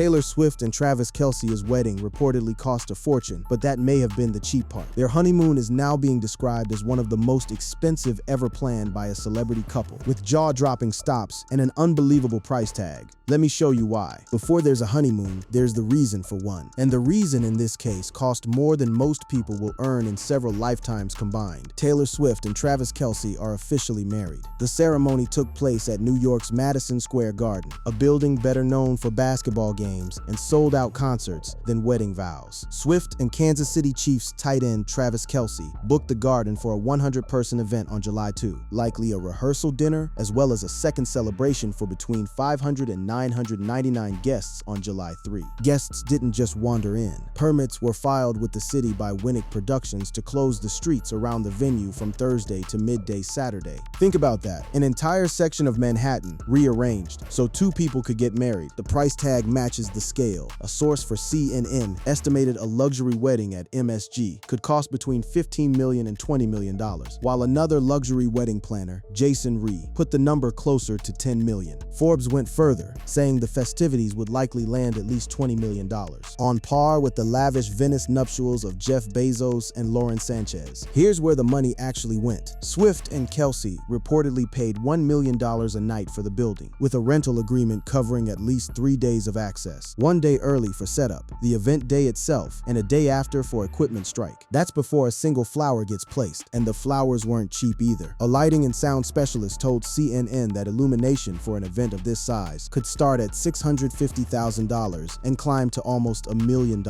Taylor Swift and Travis Kelce's wedding reportedly cost a fortune, but that may have been the cheap part. Their honeymoon is now being described as one of the most expensive ever planned by a celebrity couple, with jaw-dropping stops and an unbelievable price tag. Let me show you why. Before there's a honeymoon, there's the reason for one. And the reason in this case cost more than most people will earn in several lifetimes combined. Taylor Swift and Travis Kelce are officially married. The ceremony took place at New York's Madison Square Garden, a building better known for basketball games and sold-out concerts than wedding vows. Swift and Kansas City Chiefs tight end Travis Kelce booked the Garden for a 100-person event on July 2, likely a rehearsal dinner as well as a second celebration for between 500 and 999 guests on July 3. Guests didn't just wander in. Permits were filed with the city by Winnick Productions to close the streets around the venue from Thursday to midday Saturday. Think about that. An entire section of Manhattan rearranged so two people could get married. The price tag matches the scale. A source for CNN estimated a luxury wedding at MSG could cost between $15 million and $20 million, while another luxury wedding planner, Jason Rhee, put the number closer to $10 million. Forbes went further, saying the festivities would likely land at least $20 million, on par with the lavish Venice nuptials of Jeff Bezos and Lauren Sanchez. Here's where the money actually went. Swift and Kelce reportedly paid $1 million a night for the building, with a rental agreement covering at least 3 days of access. 1 day early for setup, the event day itself, and a day after for equipment strike. That's before a single flower gets placed, and the flowers weren't cheap either. A lighting and sound specialist told CNN that illumination for an event of this size could start at $650,000 and climb to almost $1 million.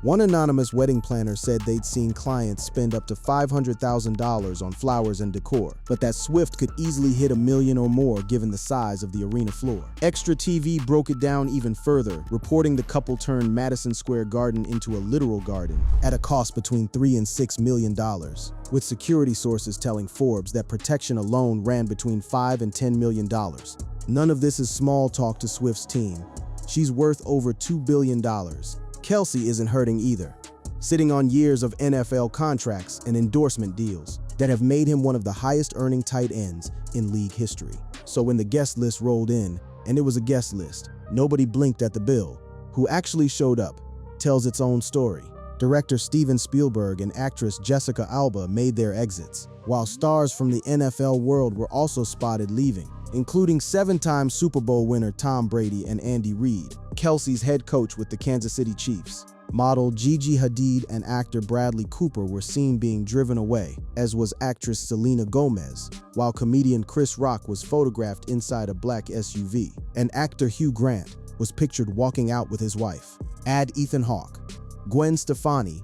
One anonymous wedding planner said they'd seen clients spend up to $500,000 on flowers and decor, but that Swift could easily hit $1 million or more given the size of the arena floor. Extra TV broke it down even further, reporting the couple turned Madison Square Garden into a literal garden at a cost between $3 and $6 million, with security sources telling Forbes that protection alone ran between $5 and $10 million. None of this is small talk to Swift's team. She's worth over $2 billion. Kelce isn't hurting either, sitting on years of NFL contracts and endorsement deals that have made him one of the highest earning tight ends in league history. So when the guest list rolled in, and it was a guest list, nobody blinked at the bill. Who actually showed up tells its own story. Director Steven Spielberg and actress Jessica Alba made their exits, while stars from the NFL world were also spotted leaving, including 7-time Super Bowl winner Tom Brady and Andy Reid, Kelce's head coach with the Kansas City Chiefs. Model Gigi Hadid and actor Bradley Cooper were seen being driven away, as was actress Selena Gomez, while comedian Chris Rock was photographed inside a black SUV, and actor Hugh Grant was pictured walking out with his wife. Add Ethan Hawke, Gwen Stefani,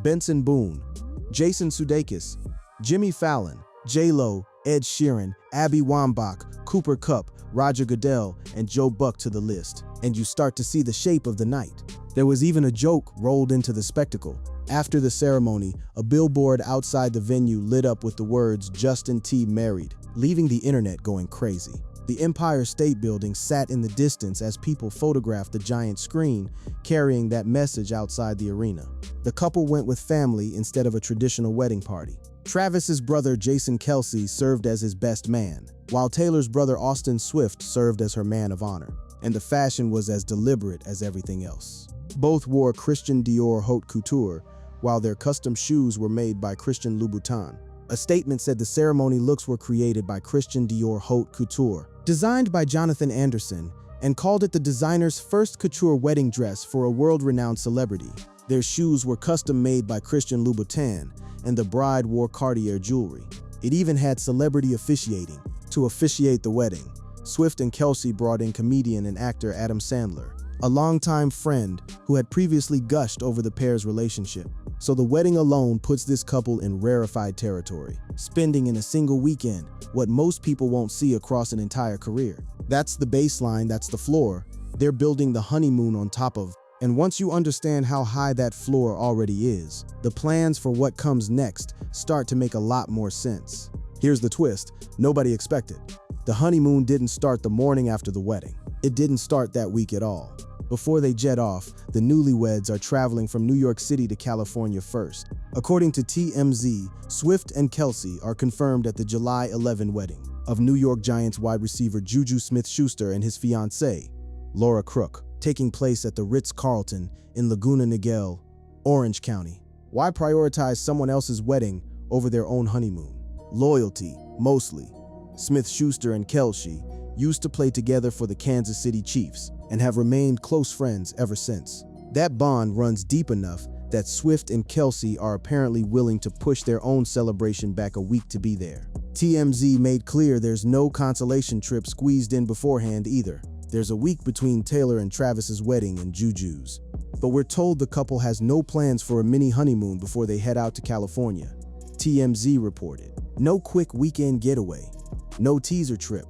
Benson Boone, Jason Sudeikis, Jimmy Fallon, J-Lo, Ed Sheeran, Abby Wambach, Cooper Kupp, Roger Goodell, and Joe Buck to the list, and you start to see the shape of the night. There was even a joke rolled into the spectacle. After the ceremony, a billboard outside the venue lit up with the words "Justin T. Married," leaving the internet going crazy. The Empire State Building sat in the distance as people photographed the giant screen carrying that message outside the arena. The couple went with family instead of a traditional wedding party. Travis's brother Jason Kelce served as his best man, while Taylor's brother Austin Swift served as her man of honor, and the fashion was as deliberate as everything else. Both wore Christian Dior haute couture, while their custom shoes were made by Christian Louboutin. A statement said the ceremony looks were created by Christian Dior haute couture, designed by Jonathan Anderson, and called it the designer's first couture wedding dress for a world-renowned celebrity. Their shoes were custom made by Christian Louboutin, and the bride wore Cartier jewelry. It even had celebrity officiating. To officiate the wedding, Swift and Kelce brought in comedian and actor Adam Sandler, a longtime friend who had previously gushed over the pair's relationship. So the wedding alone puts this couple in rarefied territory, spending in a single weekend what most people won't see across an entire career. That's the baseline, that's the floor. They're building the honeymoon on top of. And once you understand how high that floor already is, the plans for what comes next start to make a lot more sense. Here's the twist nobody expected. The honeymoon didn't start the morning after the wedding. It didn't start that week at all. Before they jet off, the newlyweds are traveling from New York City to California first. According to TMZ, Swift and Kelce are confirmed at the July 11 wedding of New York Giants wide receiver Juju Smith-Schuster and his fiancée, Laura Crook. taking place at the Ritz-Carlton in Laguna Niguel, Orange County. Why prioritize someone else's wedding over their own honeymoon? Loyalty, mostly. Smith-Schuster and Kelce used to play together for the Kansas City Chiefs and have remained close friends ever since. That bond runs deep enough that Swift and Kelce are apparently willing to push their own celebration back a week to be there. TMZ made clear there's no consolation trip squeezed in beforehand either. There's a week between Taylor and Travis's wedding in Juju's. But we're told the couple has no plans for a mini honeymoon before they head out to California. TMZ reported. No quick weekend getaway. No teaser trip.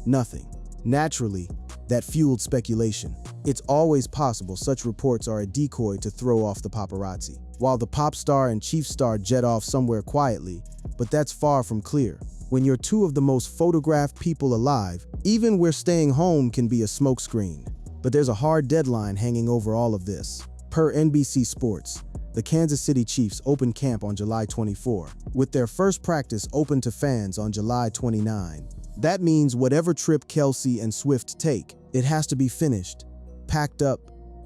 Nothing. Naturally, that fueled speculation. It's always possible such reports are a decoy to throw off the paparazzi, while the pop star and chief star jet off somewhere quietly, but that's far from clear. When you're two of the most photographed people alive, even where staying home can be a smokescreen. But there's a hard deadline hanging over all of this. Per NBC Sports, the Kansas City Chiefs open camp on July 24, with their first practice open to fans on July 29. That means whatever trip Kelce and Swift take, it has to be finished, packed up,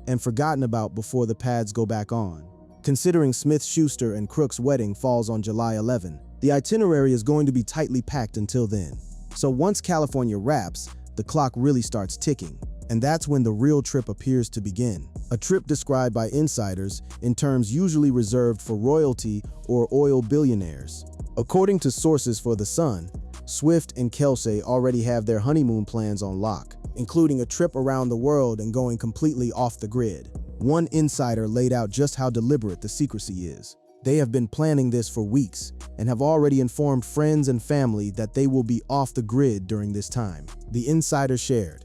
and forgotten about before the pads go back on. Considering Smith-Schuster and Crook's wedding falls on July 11, the itinerary is going to be tightly packed until then. So once California wraps, the clock really starts ticking, and that's when the real trip appears to begin. A trip described by insiders in terms usually reserved for royalty or oil billionaires. According to sources for The Sun, Swift and Kelce already have their honeymoon plans on lock, including a trip around the world and going completely off the grid. One insider laid out just how deliberate the secrecy is. They have been planning this for weeks and have already informed friends and family that they will be off the grid during this time. The insider shared.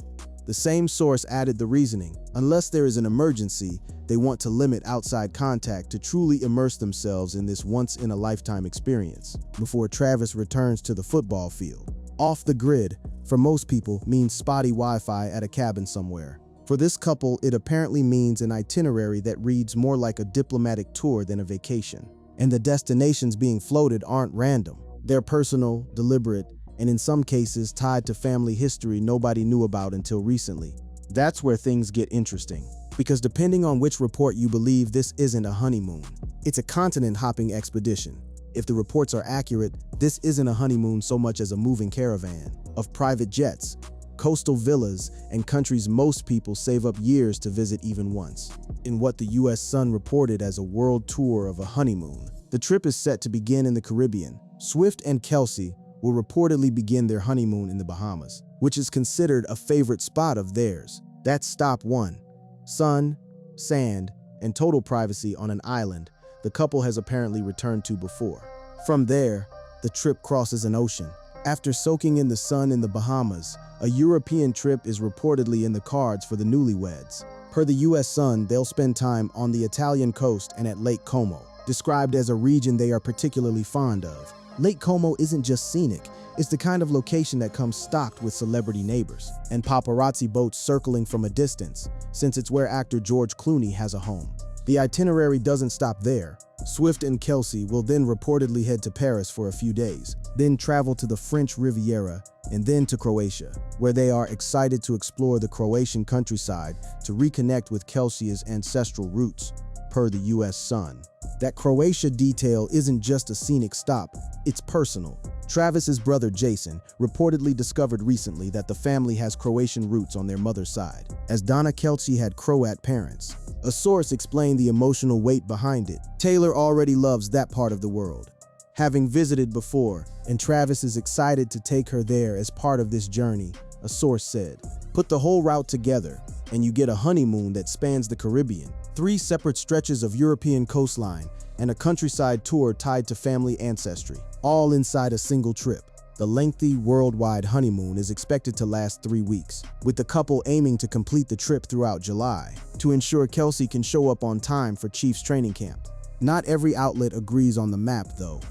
The same source added the reasoning. Unless there is an emergency, they want to limit outside contact to truly immerse themselves in this once-in-a-lifetime experience before Travis returns to the football field. Off the grid, for most people, means spotty Wi-Fi at a cabin somewhere. For this couple, it apparently means an itinerary that reads more like a diplomatic tour than a vacation. And the destinations being floated aren't random. They're personal, deliberate, and in some cases tied to family history nobody knew about until recently. That's where things get interesting. Because depending on which report you believe, this isn't a honeymoon. It's a continent-hopping expedition. If the reports are accurate, this isn't a honeymoon so much as a moving caravan of private jets, coastal villas, and countries most people save up years to visit even once. In what the US Sun reported as a world tour of a honeymoon, the trip is set to begin in the Caribbean. Swift and Kelce will reportedly begin their honeymoon in the Bahamas, which is considered a favorite spot of theirs. That's stop one. Sun, sand, and total privacy on an island the couple has apparently returned to before. From there, the trip crosses an ocean. After soaking in the sun in the Bahamas, a European trip is reportedly in the cards for the newlyweds. Per the US Sun, they'll spend time on the Italian coast and at Lake Como, described as a region they are particularly fond of. Lake Como isn't just scenic, it's the kind of location that comes stocked with celebrity neighbors and paparazzi boats circling from a distance, since it's where actor George Clooney has a home. The itinerary doesn't stop there. Swift and Kelce will then reportedly head to Paris for a few days, then travel to the French Riviera, and then to Croatia, where they are excited to explore the Croatian countryside to reconnect with Kelce's ancestral roots, per the US Sun. That Croatia detail isn't just a scenic stop, it's personal. Travis's brother Jason reportedly discovered recently that the family has Croatian roots on their mother's side, as Donna Kelce had Croat parents. A source explained the emotional weight behind it. Taylor already loves that part of the world, having visited before, and Travis is excited to take her there as part of this journey, a source said. Put the whole route together, and you get a honeymoon that spans the Caribbean, 3 separate stretches of European coastline, and a countryside tour tied to family ancestry, all inside a single trip. The lengthy worldwide honeymoon is expected to last 3 weeks, with the couple aiming to complete the trip throughout July to ensure Kelce can show up on time for Chiefs training camp. Not every outlet agrees on the map, though,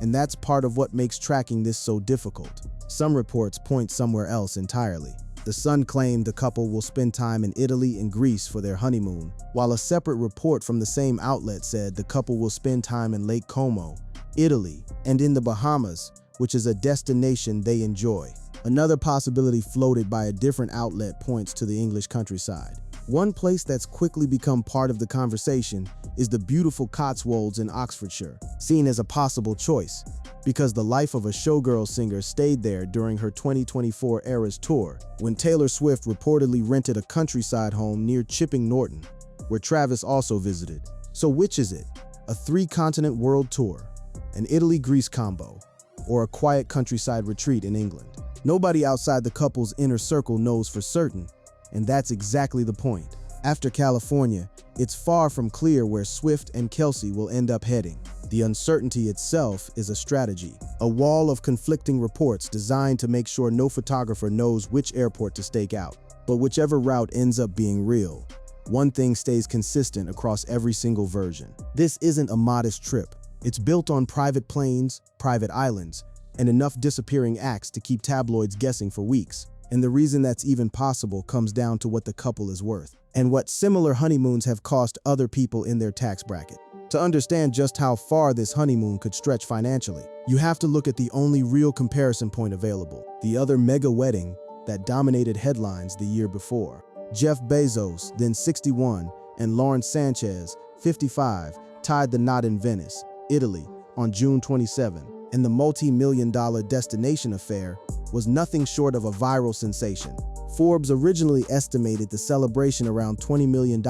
and that's part of what makes tracking this so difficult. Some reports point somewhere else entirely. The Sun claimed the couple will spend time in Italy and Greece for their honeymoon, while a separate report from the same outlet said the couple will spend time in Lake Como, Italy, and in the Bahamas, which is a destination they enjoy. Another possibility floated by a different outlet points to the English countryside, One place that's quickly become part of the conversation is the beautiful Cotswolds in Oxfordshire, seen as a possible choice, because the life of a showgirl singer stayed there during her 2024 Eras tour, when Taylor Swift reportedly rented a countryside home near Chipping Norton, where Travis also visited. So which is it? A three-continent world tour, an Italy-Greece combo, or a quiet countryside retreat in England? Nobody outside the couple's inner circle knows for certain, and that's exactly the point. After California, it's far from clear where Swift and Kelce will end up heading. The uncertainty itself is a strategy, a wall of conflicting reports designed to make sure no photographer knows which airport to stake out. But whichever route ends up being real, one thing stays consistent across every single version. This isn't a modest trip. It's built on private planes, private islands, and enough disappearing acts to keep tabloids guessing for weeks. And the reason that's even possible comes down to what the couple is worth, and what similar honeymoons have cost other people in their tax bracket. To understand just how far this honeymoon could stretch financially, you have to look at the only real comparison point available, the other mega wedding that dominated headlines the year before. Jeff Bezos, then 61, and Lauren Sanchez, 55, tied the knot in Venice, Italy, on June 27, and the multi-million-dollar destination affair was nothing short of a viral sensation. Forbes originally estimated the celebration around $20 million,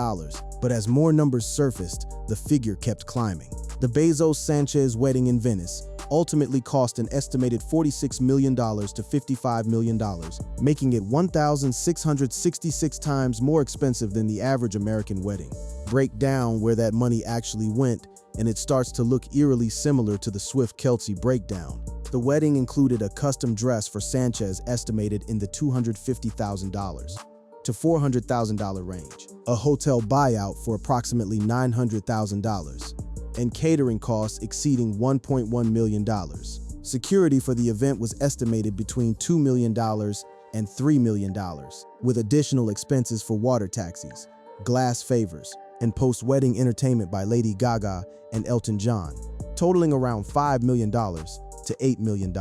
but as more numbers surfaced, the figure kept climbing. The Bezos-Sanchez wedding in Venice ultimately cost an estimated $46 million to $55 million, making it 1,666 times more expensive than the average American wedding. Break down where that money actually went, and it starts to look eerily similar to the Swift-Kelce breakdown. The wedding included a custom dress for Sanchez estimated in the $250,000 to $400,000 range, a hotel buyout for approximately $900,000, and catering costs exceeding $1.1 million. Security for the event was estimated between $2 million and $3 million, with additional expenses for water taxis, glass favors, and post-wedding entertainment by Lady Gaga and Elton John, totaling around $5 million to $8 million.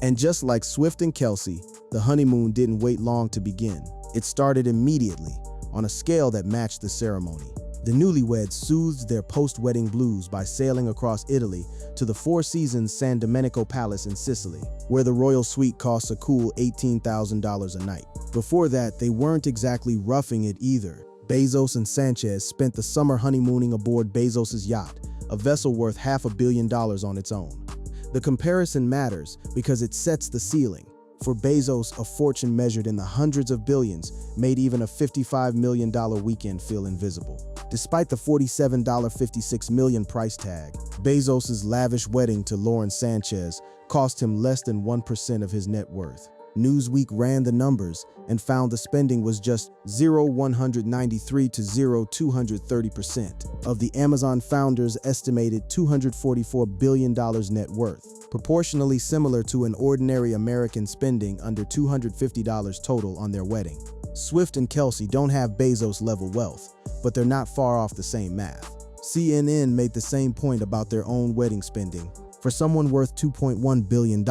And just like Swift and Kelce, the honeymoon didn't wait long to begin. It started immediately, on a scale that matched the ceremony. The newlyweds soothed their post-wedding blues by sailing across Italy to the Four Seasons San Domenico Palace in Sicily, where the royal suite costs a cool $18,000 a night. Before that, they weren't exactly roughing it either. Bezos and Sanchez spent the summer honeymooning aboard Bezos's yacht, a vessel worth $500 million on its own. The comparison matters because it sets the ceiling. For Bezos, a fortune measured in the hundreds of billions made even a $55 million weekend feel invisible. Despite the $47.56 million price tag, Bezos's lavish wedding to Lauren Sanchez cost him less than 1% of his net worth. Newsweek ran the numbers and found the spending was just 0.193 to 0.230% of the Amazon founder's estimated $244 billion net worth, proportionally similar to an ordinary American spending under $250 total on their wedding. Swift and Kelce don't have Bezos-level wealth, but they're not far off the same math. CNN made the same point about their own wedding spending for someone worth $2.1 billion.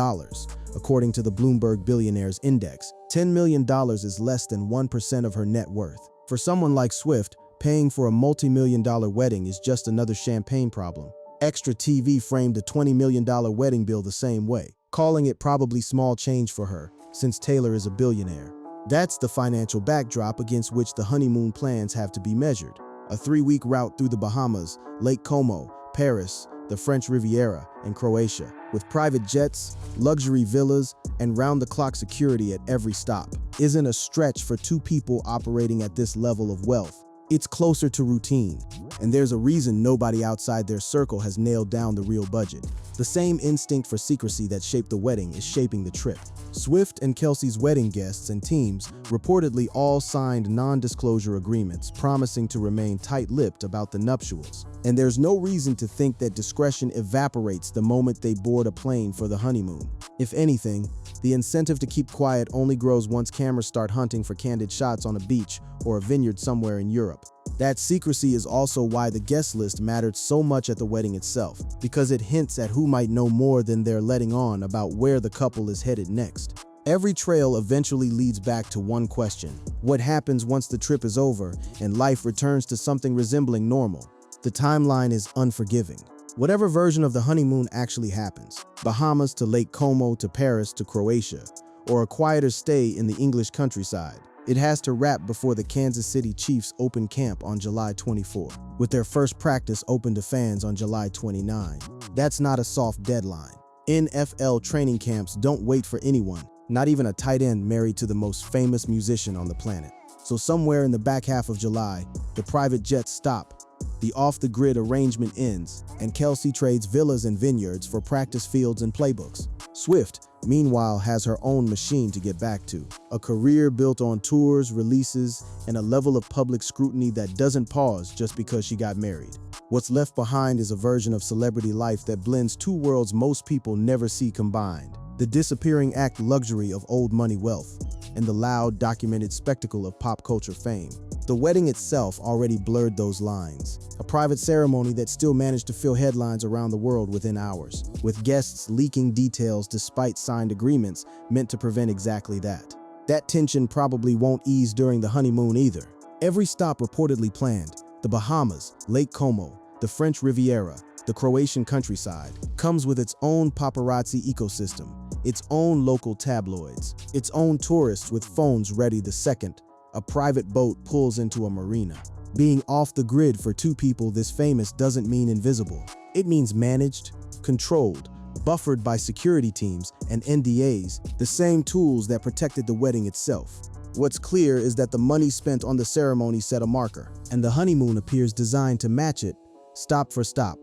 According to the Bloomberg Billionaires Index, $10 million is less than 1% of her net worth. For someone like Swift, paying for a multi-million-dollar wedding is just another champagne problem. Extra TV framed a $20 million wedding bill the same way, calling it probably small change for her, since Taylor is a billionaire. That's the financial backdrop against which the honeymoon plans have to be measured. A 3-week route through the Bahamas, Lake Como, Paris, the French Riviera, and Croatia, with private jets, luxury villas, and round-the-clock security at every stop, isn't a stretch for two people operating at this level of wealth. It's closer to routine, and there's a reason nobody outside their circle has nailed down the real budget. The same instinct for secrecy that shaped the wedding is shaping the trip. Swift and Kelce's wedding guests and teams reportedly all signed non-disclosure agreements promising to remain tight-lipped about the nuptials. And there's no reason to think that discretion evaporates the moment they board a plane for the honeymoon. If anything, the incentive to keep quiet only grows once cameras start hunting for candid shots on a beach or a vineyard somewhere in Europe. That secrecy is also why the guest list mattered so much at the wedding itself, because it hints at who might know more than they're letting on about where the couple is headed next. Every trail eventually leads back to one question: what happens once the trip is over and life returns to something resembling normal? The timeline is unforgiving. Whatever version of the honeymoon actually happens, Bahamas to Lake Como to Paris to Croatia, or a quieter stay in the English countryside, it has to wrap before the Kansas City Chiefs open camp on July 24, with their first practice open to fans on July 29. That's not a soft deadline. NFL training camps don't wait for anyone, not even a tight end married to the most famous musician on the planet. So somewhere in the back half of July, the private jets stop, the off-the-grid arrangement ends, and Kelce trades villas and vineyards for practice fields and playbooks. Swift, meanwhile, has her own machine to get back to, a career built on tours, releases, and a level of public scrutiny that doesn't pause just because she got married. What's left behind is a version of celebrity life that blends two worlds most people never see combined: the disappearing act luxury of old money wealth, and the loud, documented spectacle of pop culture fame. The wedding itself already blurred those lines, a private ceremony that still managed to fill headlines around the world within hours, with guests leaking details despite signed agreements meant to prevent exactly that. That tension probably won't ease during the honeymoon either. Every stop reportedly planned: the Bahamas, Lake Como, the French Riviera, the Croatian countryside, comes with its own paparazzi ecosystem, its own local tabloids, its own tourists with phones ready the second a private boat pulls into a marina. Being off the grid for two people this famous doesn't mean invisible. It means managed, controlled, buffered by security teams and NDAs, the same tools that protected the wedding itself. What's clear is that the money spent on the ceremony set a marker, and the honeymoon appears designed to match it, stop for stop,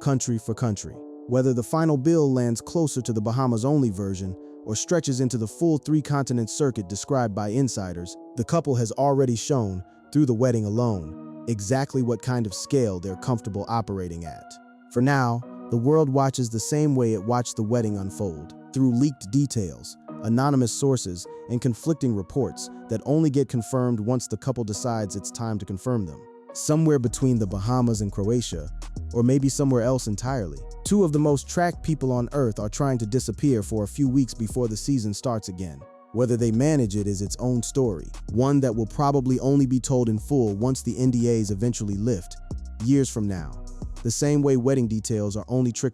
country for country. Whether the final bill lands closer to the Bahamas-only version or stretches into the full three-continent circuit described by insiders, the couple has already shown, through the wedding alone, exactly what kind of scale they're comfortable operating at. For now, the world watches the same way it watched the wedding unfold, through leaked details, anonymous sources, and conflicting reports that only get confirmed once the couple decides it's time to confirm them. Somewhere between the Bahamas and Croatia, or maybe somewhere else entirely, two of the most tracked people on Earth are trying to disappear for a few weeks before the season starts again. Whether they manage it is its own story, one that will probably only be told in full once the NDAs eventually lift, years from now. The same way wedding details are only trickling